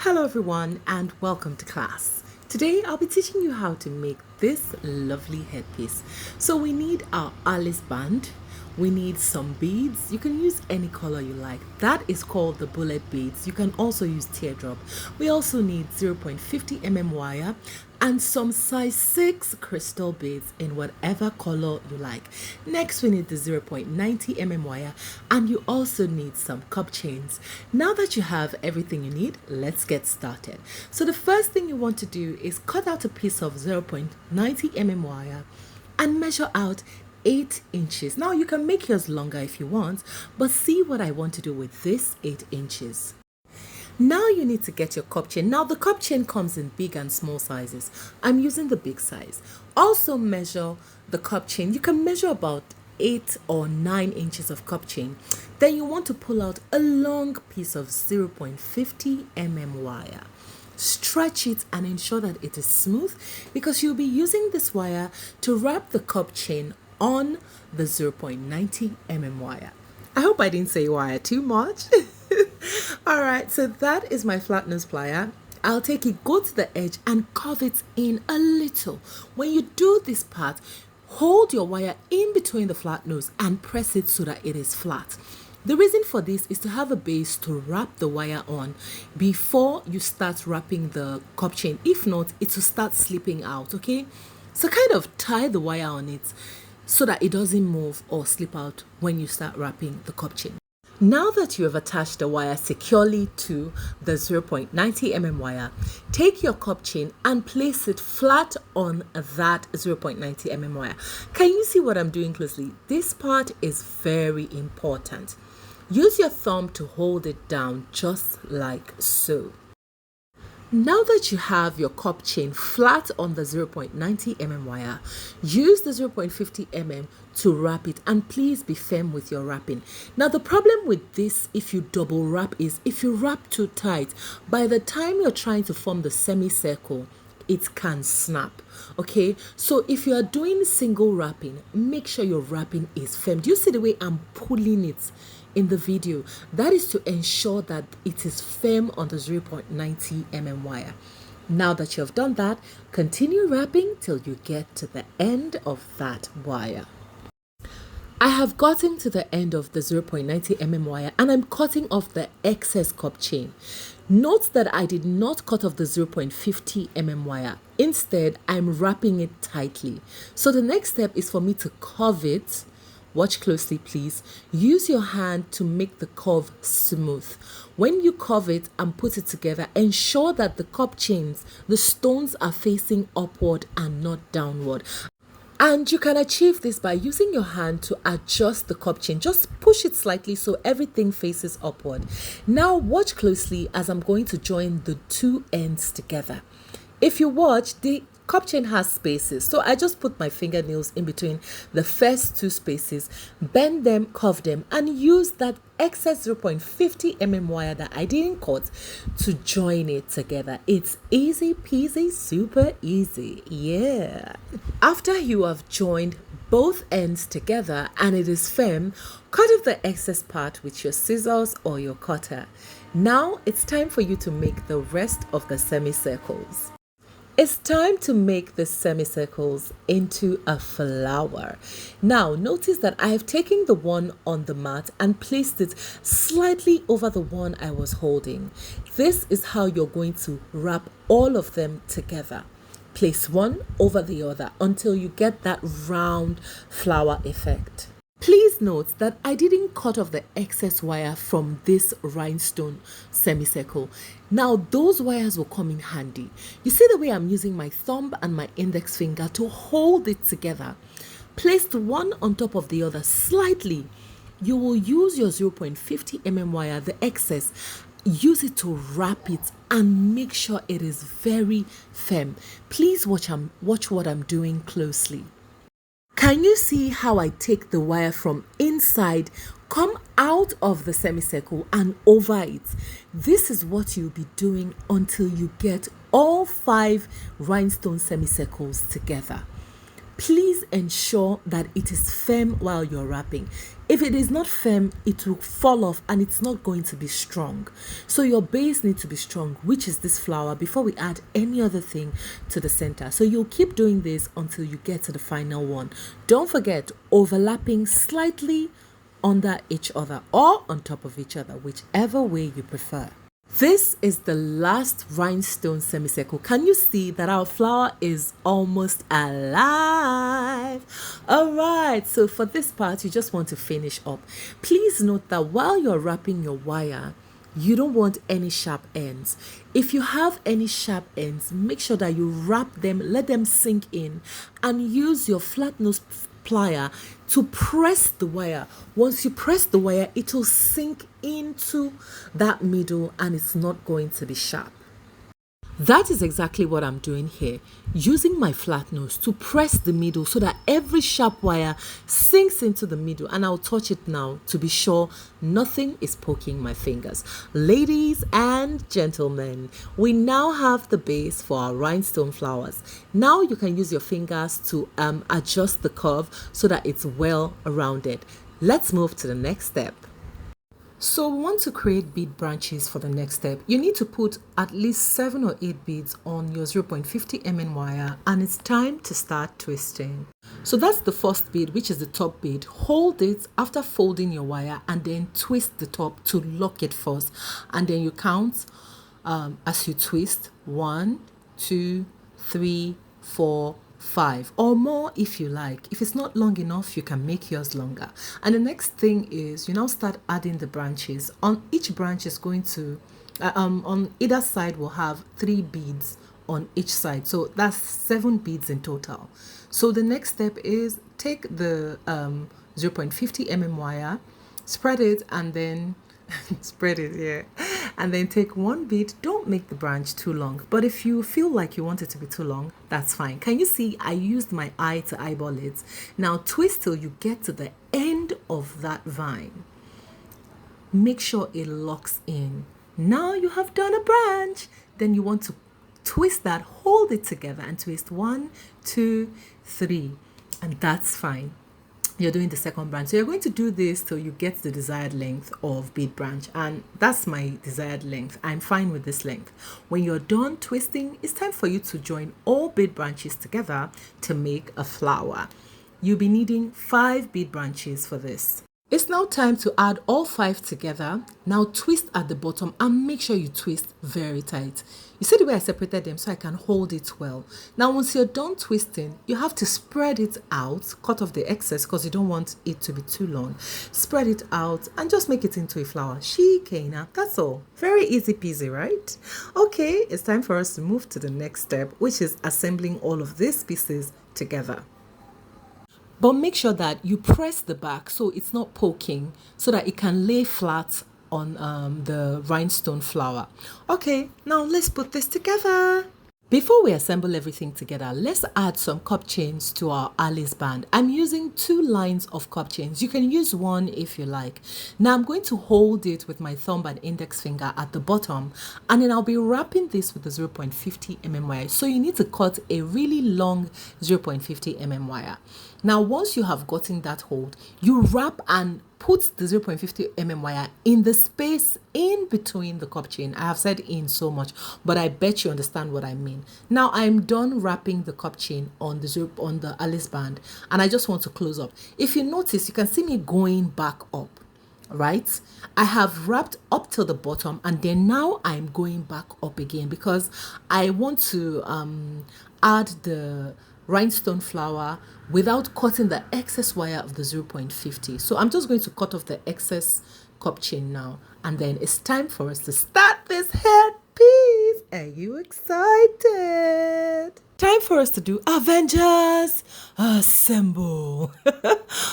Hello everyone and welcome to class. Today I'll be teaching you how to make this lovely headpiece. So we need our Alice band, we need some beads. You can use any color you like. That is called the bullet beads. You can also use teardrop. We also need 0.50 mm wire and some size 6 crystal beads in whatever color you like. Next we need the 0.90 mm wire and you also need some cup chains. Now that you have everything you need, let's get started. So the first thing you want to do is cut out a piece of 0.90 mm wire and measure out 8 inches. Now you can make yours longer if you want, but see what I want to do with this 8 inches. Now you need to get your cup chain. Now the cup chain comes in big and small sizes. I'm using the big size. Also measure the cup chain. You can measure about 8 or 9 inches of cup chain. Then you want to pull out a long piece of 0.50 mm wire. Stretch it and ensure that it is smooth because you'll be using this wire to wrap the cup chain on the 0.90 mm wire. I hope I didn't say wire too much. Alright, so that is my flat nose plier. I'll take it, go to the edge and curve it in a little. When you do this part, hold your wire in between the flat nose and press it so that it is flat. The reason for this is to have a base to wrap the wire on before you start wrapping the cup chain. If not, it will start slipping out, okay? So kind of tie the wire on it so that it doesn't move or slip out when you start wrapping the cup chain. Now that you have attached the wire securely to the 0.90 mm wire, take your cup chain and place it flat on that 0.90 mm wire. Can you see what I'm doing closely? This part is very important. Use your thumb to hold it down just like so. Now that you have your cup chain flat on the 0.90 mm wire, use the 0.50 mm to wrap it and please be firm with your wrapping. Now the problem with this if you double wrap is if you wrap too tight, by the time you're trying to form the semicircle, it can snap. Okay, so if you are doing single wrapping, make sure your wrapping is firm. Do you see the way I'm pulling it in the video? That is to ensure that it is firm on the 0.90 mm wire. Now that you have done that, continue wrapping till you get to the end of that wire. I have gotten to the end of the 0.90 mm wire and I'm cutting off the excess cup chain. Note that I did not cut off the 0.50 mm wire. Instead, I'm wrapping it tightly. So the next step is for me to curve it. Watch closely, please. Use your hand to make the curve smooth. When you curve it and put it together, ensure that the cup chains, the stones are facing upward and not downward. And you can achieve this by using your hand to adjust the cup chain. Just push it slightly so everything faces upward. Now watch closely as I'm going to join the two ends together. If you watch, the cup chain has spaces, so I just put my fingernails in between the first two spaces, bend them, curve them, and use that excess 0.50 mm wire that I didn't cut to join it together. It's easy peasy, super easy. Yeah. After you have joined both ends together and it is firm, cut off the excess part with your scissors or your cutter. Now it's time for you to make the rest of the semicircles. It's time to make the semicircles into a flower. Now notice that I have taken the one on the mat and placed it slightly over the one I was holding. This is how you're going to wrap all of them together. Place one over the other until you get that round flower effect. Please note that I didn't cut off the excess wire from this rhinestone semicircle. Now those wires will come in handy. You see the way I'm using my thumb and my index finger to hold it together. Placed one on top of the other slightly. You will use your 0.50 mm wire, the excess, use it to wrap it and make sure it is very firm. Please watch what I'm doing closely. Can you see how I take the wire from inside, come out of the semicircle and over it? This is what you'll be doing until you get all 5 rhinestone semicircles together. Please ensure that it is firm while you're wrapping. If it is not firm, it will fall off and it's not going to be strong. So your base needs to be strong, which is this flower, before we add any other thing to the center. So you'll keep doing this until you get to the final one. Don't forget, overlapping slightly under each other or on top of each other, whichever way you prefer. This is the last rhinestone semicircle. Can you see that our flower is almost alive? All right, so for this part, you just want to finish up. Please note that while you're wrapping your wire, you don't want any sharp ends. If you have any sharp ends, make sure that you wrap them, let them sink in, and use your flat nose plier to press the wire. Once you press the wire, it will sink into that middle and it's not going to be sharp. That is exactly what I'm doing here, using my flat nose to press the middle so that every sharp wire sinks into the middle, and I'll touch it now to be sure nothing is poking my fingers. Ladies and gentlemen, we now have the base for our rhinestone flowers. Now you can use your fingers to adjust the curve so that it's well rounded. Let's move to the next step. So we want to create bead branches for the next step. You need to put at least 7 or 8 beads on your 0.50 mm wire, and it's time to start twisting. So that's the first bead, which is the top bead. Hold it after folding your wire and then twist the top to lock it first. And then you count as you twist 1, 2, 3, 4, 5 or more if you like. If it's not long enough, you can make yours longer. And the next thing is you now start adding the branches. On each branch is going to on either side will have 3 beads on each side, so that's 7 beads in total. So the next step is take the 0.50 mm wire, spread it, and then spread it, yeah, and then take 1 bead. Don't make the branch too long, but if you feel like you want it to be too long, that's fine. Can you see I used my eye to eyeball it? Now twist till you get to the end of that vine. Make sure it locks in. Now you have done a branch. Then you want to twist that, hold it together and twist 1, 2, 3, and that's fine. You're doing the second branch. So you're going to do this till you get the desired length of bead branch, and that's my desired length. I'm fine with this length. When you're done twisting, it's time for you to join all bead branches together to make a flower. You'll be needing 5 bead branches for this. It's now time to add all 5 together. Now twist at the bottom and make sure you twist very tight. You see the way I separated them so I can hold it well. Now once you're done twisting, you have to spread it out, cut off the excess because you don't want it to be too long. Spread it out and just make it into a flower. Shikena, that's all. Very easy peasy, right? Okay, it's time for us to move to the next step, which is assembling all of these pieces together. But make sure that you press the back so it's not poking, so that it can lay flat on the rhinestone flower. Okay, now let's put this together. Before we assemble everything together, let's add some Cupchains to our Alice band. I'm using 2 lines of Cupchains. You can use 1 if you like. Now I'm going to hold it with my thumb and index finger at the bottom, and then I'll be wrapping this with the 0.50 mm wire. So you need to cut a really long 0.50 mm wire. Now once you have gotten that hold, you wrap and put the 0.50 mm wire in the space in between the Cupchain. I have said in so much, but I bet you understand what I mean. Now I'm done wrapping the Cupchain on the Alice band, and I just want to close up. If you notice, you can see me going back up, right? I have wrapped up till the bottom, and then now I'm going back up again because I want to add the rhinestone flower without cutting the excess wire of the 0.50. So I'm just going to cut off the excess Cupchain now, and then it's time for us to start this headpiece. Are you excited? Time for us to do Avengers Assemble.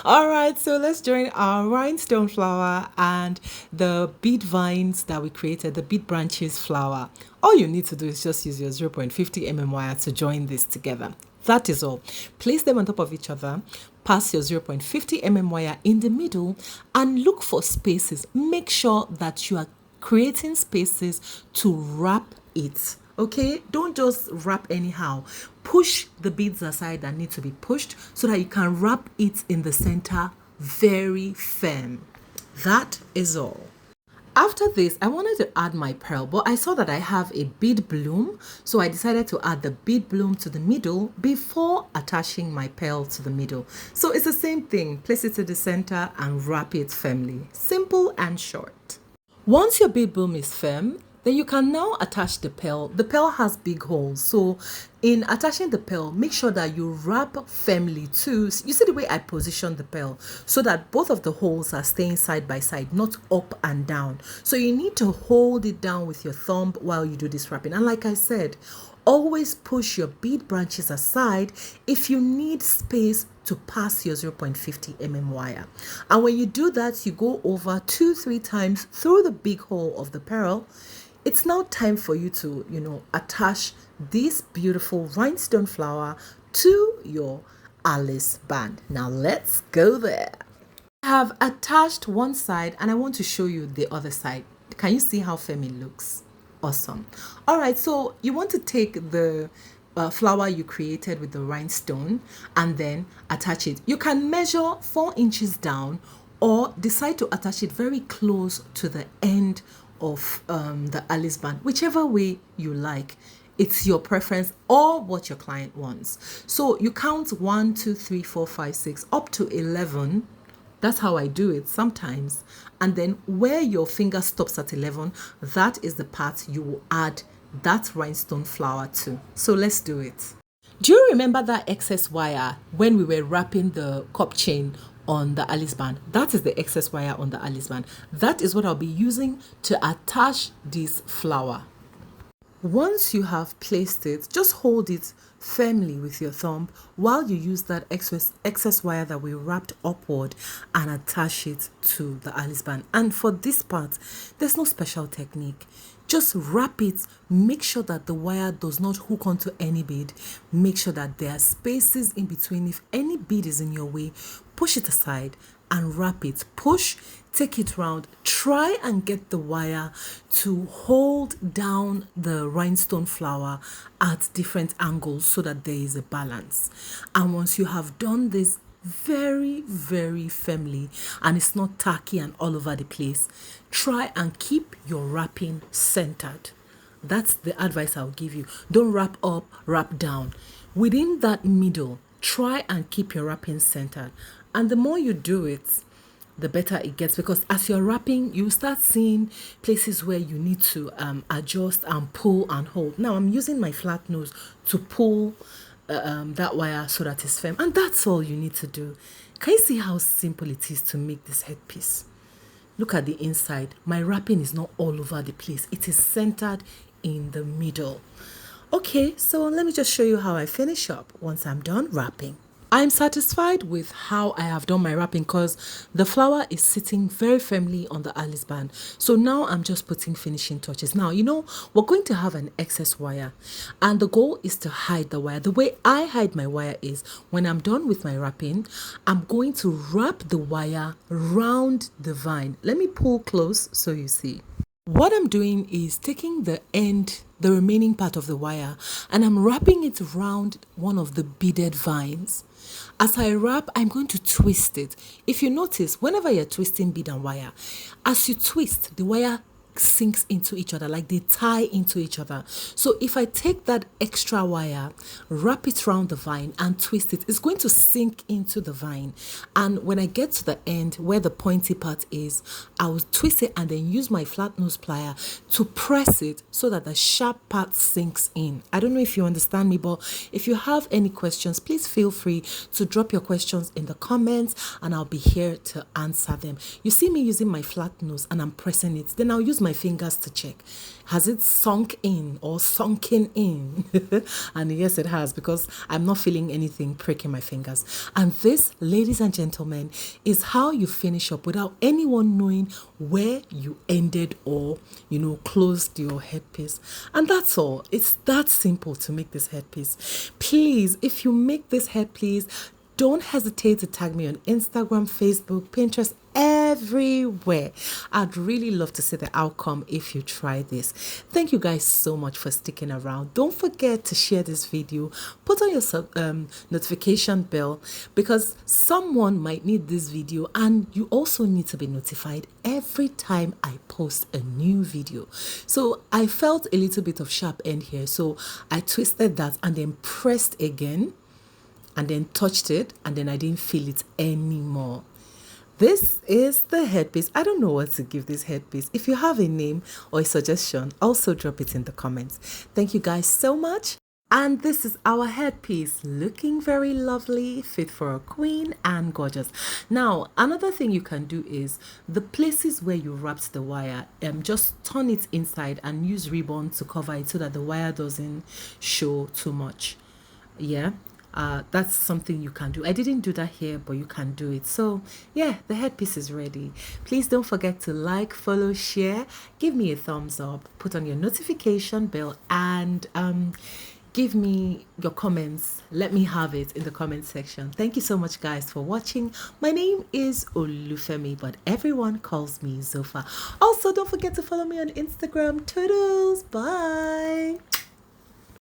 All right, so let's join our rhinestone flower and the bead vines that we created, the bead branches flower. All you need to do is just use your 0.50 mm wire to join this together. That is all. Place them on top of each other, pass your 0.50 mm wire in the middle, and look for spaces. Make sure that you are creating spaces to wrap it. Okay, don't just wrap anyhow. Put push the beads aside that need to be pushed so that you can wrap it in the center very firm. That is all. After this, I wanted to add my pearl, but I saw that I have a bead bloom, so I decided to add the bead bloom to the middle before attaching my pearl to the middle. So it's the same thing. Place it to the center and wrap it firmly. Simple and short. Once your bead bloom is firm, then you can now attach the pearl. The pearl has big holes, so in attaching the pearl, make sure that you wrap firmly too. You see the way I position the pearl so that both of the holes are staying side by side, not up and down. So you need to hold it down with your thumb while you do this wrapping. And like I said, always push your bead branches aside if you need space to pass your 0.50 mm wire. And when you do that, you go over 2-3 times through the big hole of the pearl. It's now time for you to, attach this beautiful rhinestone flower to your Alice band. Now let's go there. I have attached one side and I want to show you the other side. Can you see how firm it looks? Awesome. All right, so you want to take the flower you created with the rhinestone and then attach it. You can measure 4 inches down or decide to attach it very close to the end of the Alice band, whichever way you like. It's your preference or what your client wants. So you count 1, 2, 3, 4, 5, 6 up to 11. That's how I do it sometimes. And then where your finger stops at 11, that is the part you will add that rhinestone flower to. So let's do it. Do you remember that excess wire when we were wrapping the cup chain on the Alice band? That is the excess wire on the Alice band. That is what I'll be using to attach this flower. Once you have placed it, just hold it firmly with your thumb while you use that excess wire that we wrapped upward and attach it to the Alice band. And for this part, there's no special technique. Just wrap it. Make sure that the wire does not hook onto any bead. Make sure that there are spaces in between. If any bead is in your way, push it aside and wrap it. Push, take it round. Try and get the wire to hold down the rhinestone flower at different angles so that there is a balance. And once you have done this very, very firmly and it's not tacky and all over the place, try and keep your wrapping centered. That's the advice I'll give you. Don't wrap up, wrap down. Within that middle, try and keep your wrapping centered. And the more you do it, the better it gets, because as you're wrapping, you start seeing places where you need to adjust and pull and hold. Now I'm using my flat nose to pull that wire so that it's firm, and that's all you need to do. Can you see how simple it is to make this headpiece? Look at the inside. My wrapping is not all over the place. It is centered in the middle. Okay, so let me just show you how I finish up once I'm done wrapping. I'm satisfied with how I have done my wrapping because the flower is sitting very firmly on the Alice band. So now I'm just putting finishing touches. Now, we're going to have an excess wire and the goal is to hide the wire. The way I hide my wire is when I'm done with my wrapping, I'm going to wrap the wire round the vine. Let me pull close so you see. What I'm doing is taking the remaining part of the wire, and I'm wrapping it around one of the beaded vines. As I wrap, I'm going to twist it. If you notice, whenever you're twisting bead and wire, as you twist, the wire sinks into each other, like they tie into each other. So if I take that extra wire, wrap it around the vine and twist it, it's going to sink into the vine. And when I get to the end where the pointy part is, I will twist it and then use my flat nose plier to press it so that the sharp part sinks in. I don't know if you understand me, but if you have any questions, please feel free to drop your questions in the comments and I'll be here to answer them. You see me using my flat nose and I'm pressing it, then I'll use my fingers to check, has it sunk in or sunken in? And yes, it has, because I'm not feeling anything pricking my fingers. And this, ladies and gentlemen, is how you finish up without anyone knowing where you ended or closed your headpiece. And that's all. It's that simple to make this headpiece. Please, if you make this headpiece, don't hesitate to tag me on Instagram, Facebook, Pinterest, everywhere. I'd really love to see the outcome if you try this. Thank you guys so much for sticking around. Don't forget to share this video, put on your notification bell, because someone might need this video, and you also need to be notified every time I post a new video. So I felt a little bit of sharp end here, so I twisted that and then pressed again and then touched it, and then I didn't feel it anymore. This is the headpiece. I don't know what to give this headpiece. If you have a name or a suggestion, also drop it in the comments. Thank you guys so much. And this is our headpiece, looking very lovely, fit for a queen and gorgeous. Now, another thing you can do is the places where you wrapped the wire, just turn it inside and use ribbon to cover it so that the wire doesn't show too much. Yeah. That's something you can do. I didn't do that here, but you can do it. So yeah, the headpiece is ready. Please don't forget to like, follow, share, give me a thumbs up, put on your notification bell, and give me your comments. Let me have it in the comment section. Thank you so much guys for watching. My name is Olufemi, but everyone calls me Zofa. Also, don't forget to follow me on Instagram. Toodles, bye.